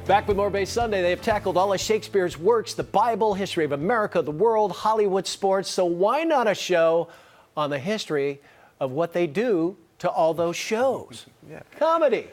Back with more Bay Sunday. They have tackled all of Shakespeare's works, the Bible, history of America, the world, Hollywood, sports. So why not a show on the history of what they do to all those shows? Comedy.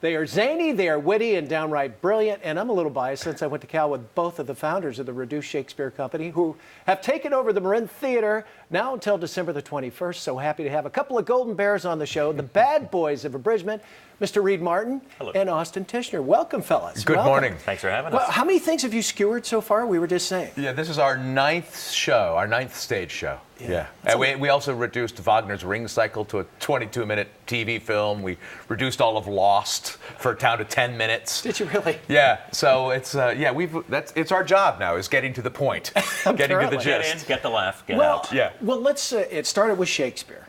They are zany, they are witty, and downright brilliant. And I'm a little biased since I went to Cal with both of the founders of the Reduced Shakespeare Company, who have taken over the Marin Theater now until December the 21st. So happy to have a couple of golden bears on the show, the bad boys of abridgment, Mr. Reed Martin and Austin Tichenor. Welcome, fellas. Good morning. Thanks for having us. How many things have you skewered so far? We were just saying. Yeah, this is our ninth show, our ninth stage show. Yeah. And we also reduced Wagner's Ring Cycle to a 22-minute TV film. We reduced all of Lost down to 10 minutes. Did you really? Yeah. So it's it's our job now, is getting to the point, getting to the gist. Get in, get the laugh, get out. Yeah. Well, let's. It started with Shakespeare.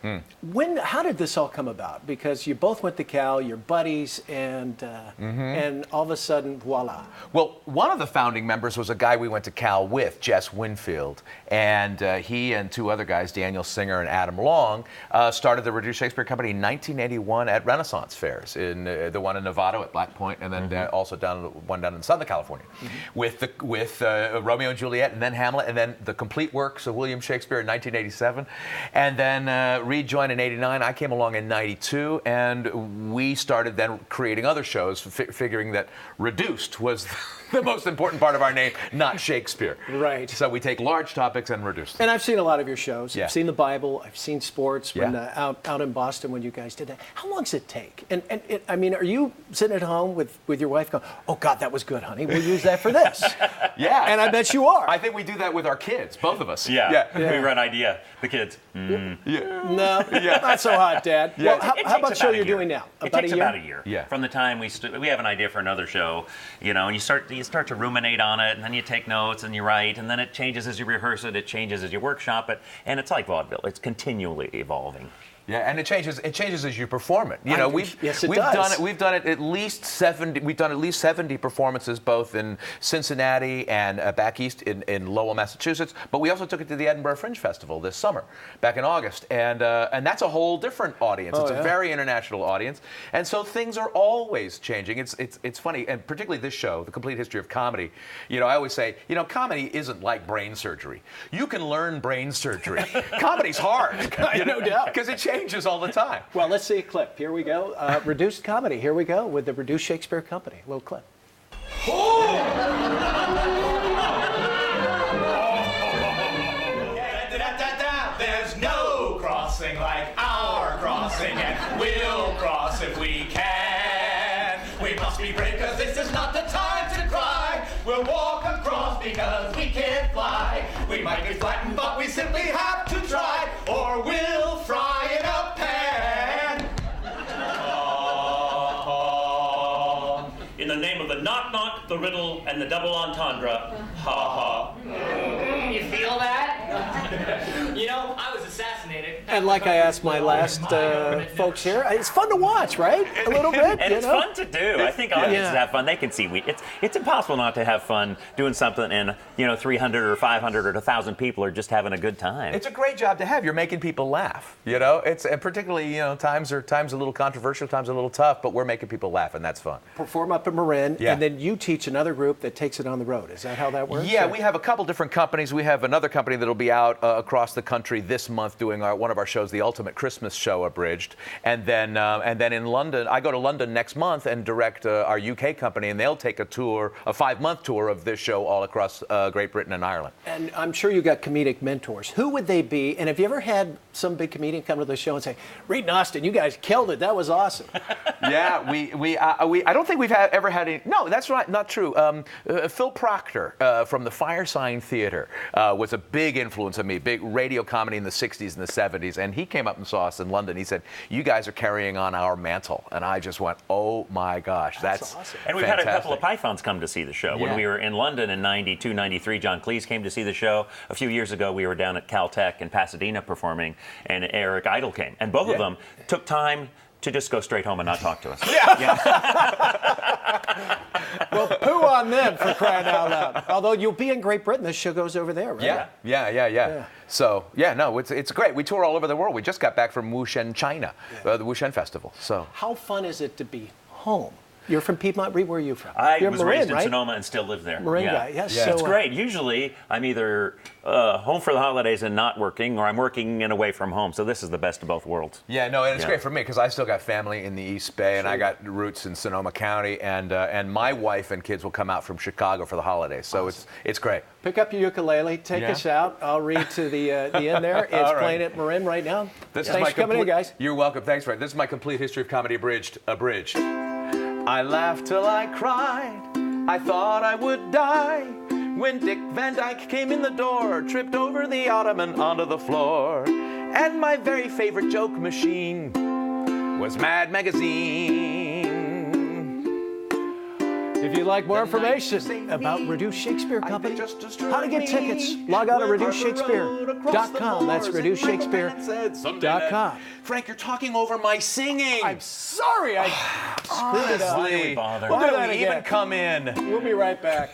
How did this all come about? Because you both went to Cal, you're buddies, and all of a sudden, voila. Well, one of the founding members was a guy we went to Cal with, Jess Winfield, and he and two other guys, Daniel Singer and Adam Long, started the Reduced Shakespeare Company in 1981 at Renaissance fairs, in the one in Nevada at Black Point, and then also one down in Southern California, with Romeo and Juliet, and then Hamlet, and then the complete works of William Shakespeare in 1987, and then Reed joined in 89. I came along in 92, and we started then creating other shows, figuring that Reduced was the most important part of our name, not Shakespeare. Right. So we take large topics and reduce them. And I've seen a lot of your shows. Yeah. I've seen the Bible. I've seen sports. Yeah. When out in Boston when you guys did that. How long does it take? And I mean, are you sitting at home with your wife going, "Oh God, that was good, honey. We'll use that for this." Yeah. And I bet you are. I think we do that with our kids, both of us. Yeah. We run idea. The kids. No, not so hot, Dad. Yeah. Well, how about show you're doing now? It takes about a year. Yeah. From the time we have an idea for another show, and you start to ruminate on it, and then you take notes and you write, and then it changes as you rehearse it, it changes as you workshop it, and it's like vaudeville. It's continually evolving. Yeah, and it changes as you perform it. We've done it at least 70. We've done at least 70 performances, both in Cincinnati and back east in Lowell, Massachusetts. But we also took it to the Edinburgh Fringe Festival this summer, back in August, and that's a whole different audience. It's a very international audience, and so things are always changing. It's funny, and particularly this show, The Complete History of Comedy. I always say, comedy isn't like brain surgery. You can learn brain surgery. Comedy's hard, no doubt, because it changes all the time. Well, let's see a clip. Here we go. Reduced comedy. Here we go with the Reduced Shakespeare Company. A little clip. There's no crossing like our crossing, and we'll cross if we can. We must be brave, because this is not the time to cry. We'll walk across because we can't fly. We might be flattened, but we simply have to try, or we'll fry in a pan. In the name of the knock-knock, the riddle, and the double entendre, ha-ha. You feel that? I was assassinated. And like I asked my last folks here, it's fun to watch, right? A little bit, and it's fun to do. I think audiences have fun. They can see it's impossible not to have fun doing something, and 300 or 500 or 1,000 people are just having a good time. It's a great job to have. You're making people laugh. It's and particularly times are a little controversial, times a little tough, but we're making people laugh, and that's fun. Perform up in Marin, and then you teach another group that takes it on the road. Is that how that works? Yeah, we have a couple different companies. We have another company that'll be out across the country this month doing one of our shows, the Ultimate Christmas Show Abridged, and then in London, I go to London next month and direct our UK company, and they'll take a 5-month tour of this show all across Great Britain and Ireland. And I'm sure you got comedic mentors. Who would they be? And have you ever had some big comedian come to the show and say, "Reed and Austin, you guys killed it. That was awesome"? Yeah, I don't think we've ever had any. No, that's not true. Phil Proctor from the Firesign Theater was a big influence on me, big radio comedy in the 60s and the 70s, and he came up and saw us in London. He said, "You guys are carrying on our mantle," and I just went, "Oh my gosh, that's awesome." And we've had a couple of Pythons come to see the show. When we were in London in 92, 93, John Cleese came to see the show. A few years ago, we were down at Caltech in Pasadena performing, and Eric Idle came. And both of them took time to just go straight home and not talk to us. Well, poo on them, for crying out loud. Although you'll be in Great Britain, this show goes over there, right? Yeah. So, it's great. We tour all over the world. We just got back from Wushen, China, the Wushen Festival. So, how fun is it to be home You're from Piedmont. Where are you from? I was raised in right? Sonoma and still live there. Marin guy, yes. Yeah. So, It's great. Usually, I'm either home for the holidays and not working, or I'm working and away from home. So this is the best of both worlds. Yeah, no, and it's Yeah. great for me because I still got family in the East Bay, and I got roots in Sonoma County, and my wife and kids will come out from Chicago for the holidays, so it's great. Pick up your ukulele, take Yeah. us out. I'll read to the end there. It's All right. playing at Marin right now. This Thanks is my for coming in, guys. You're welcome. Thanks, Fred. This is my complete history of comedy abridged. I laughed till I cried. I thought I would die. When Dick Van Dyke came in the door, tripped over the ottoman onto the floor. And my very favorite joke machine was Mad Magazine. If you'd like more The information night about saved Reduced Shakespeare I Company, just destroyed how to get me. tickets, log on to Went Harper Road across the reducedshakespeare.com. That's moors, and Michael Mann said, "Someday, reducedshakespeare.com. Frank, you're talking over my singing. I'm sorry, I screwed it up. Honestly, bother? why We'll do do that we again. even come in? We'll be right back.